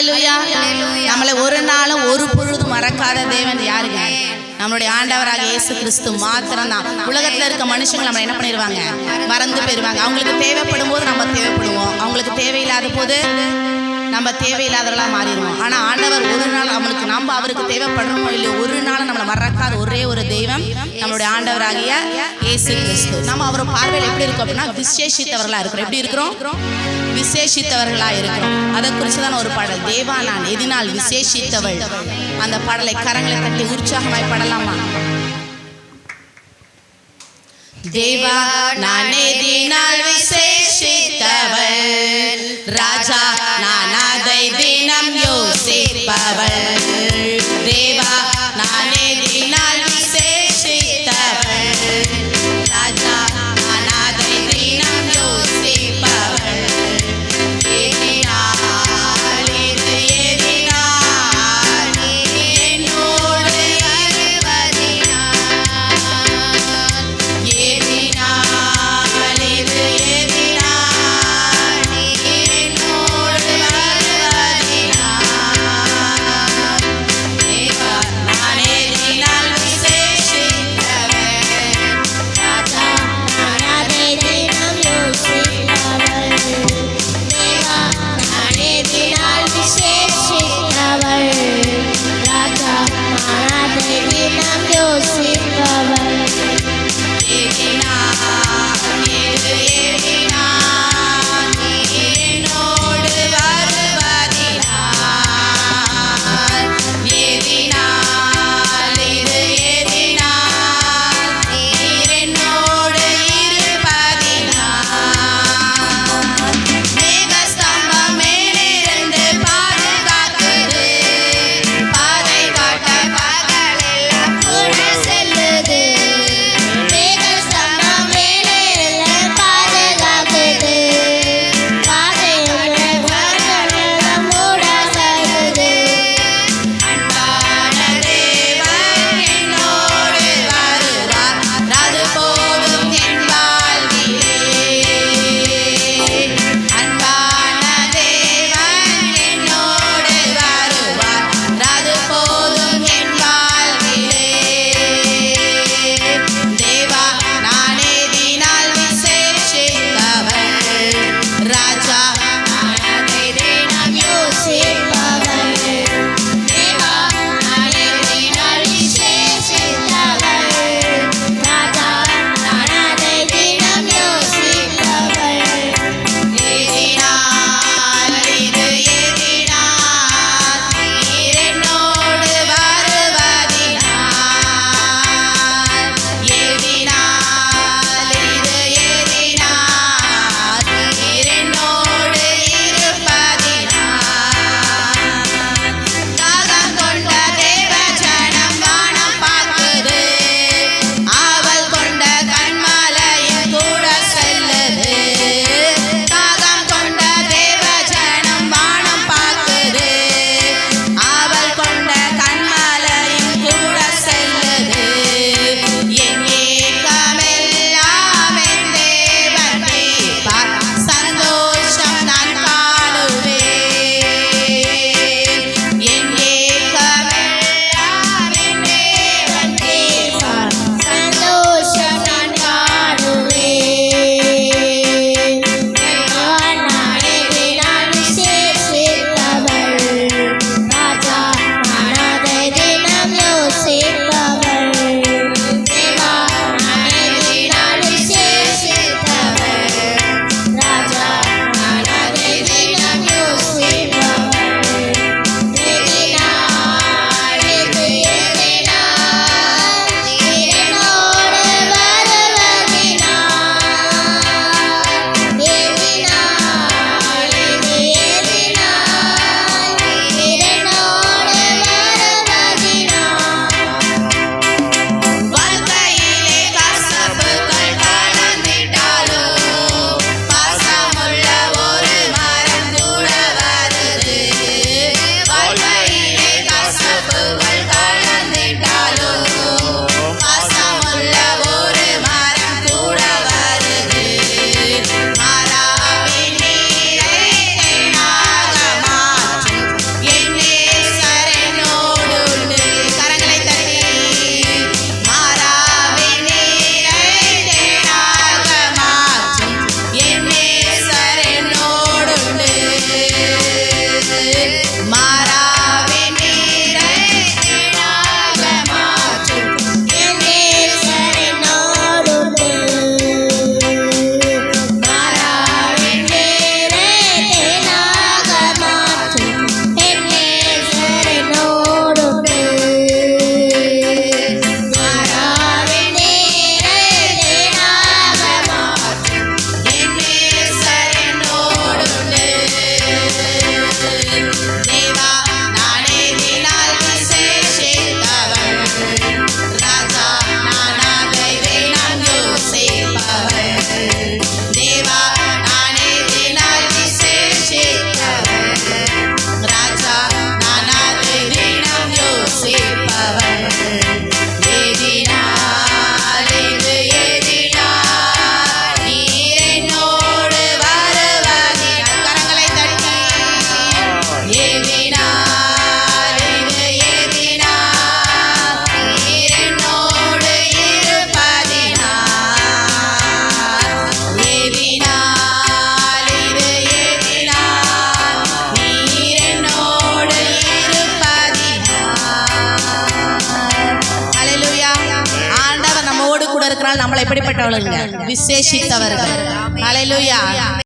அல்லேலூயா. நம்மளை ஒரு நாளும் ஒரு பொழுதும் மறக்காத தேவன் யாருங்க? நம்மளுடைய ஆண்டவராக இயேசு கிறிஸ்து மாத்திரம்தான். உலகத்தில் இருக்க மனுஷங்க நம்ம என்ன பண்ணிடுவாங்க? மறந்து போயிடுவாங்க. அவங்களுக்கு தேவைப்படும் போது நம்ம தேவைப்படுவோம், அவங்களுக்கு தேவையில்லாத போது நம்ம தேவையில்லாதவர்களாக மாறிடுவோம். ஆனால் ஆண்டவர் ஒரு நாள் நம்ம அவருக்கு தேவைப்படுறோமோ இல்லையோ ஒரு நாள் நம்மளை மறக்காத ஒரே ஒரு தெய்வம் நம்மளுடைய ஆண்டவராகிய இயேசு கிறிஸ்து. நம்ம அவரை பார்வையில் எப்படி இருக்கோம் அப்படின்னா விசேஷித்தவர்களாக இருக்கிறோம். எப்படி இருக்கிறோம்? விசேஷித்தவர்களாக இருக்கிறோம். அதை குறித்து தான் ஒரு பாடல், தேவா நான் எதினால் விசேஷித்தவள். அந்த பாடலை கரங்களை தட்டி உற்சாகமாய் பாடலாமா? தேவா நான் எதினால் விசேஷித்தவள், ராஜா நான் அதை தினம் யோசிப்பவள். தேவா நான் எதினால் விசேஷித்தவள், ராஜா நான் அதை தினம் யோசிப்பவள். எதினால் இது எதினால் என்னோடு வருவதினால், எதினால் இது எதினால் என்னோடு வருவதினால், நம்ம எப்படிப்பட்டவளுங்க? விசேஷித்தவர்கள். ஹல்லேலூயா.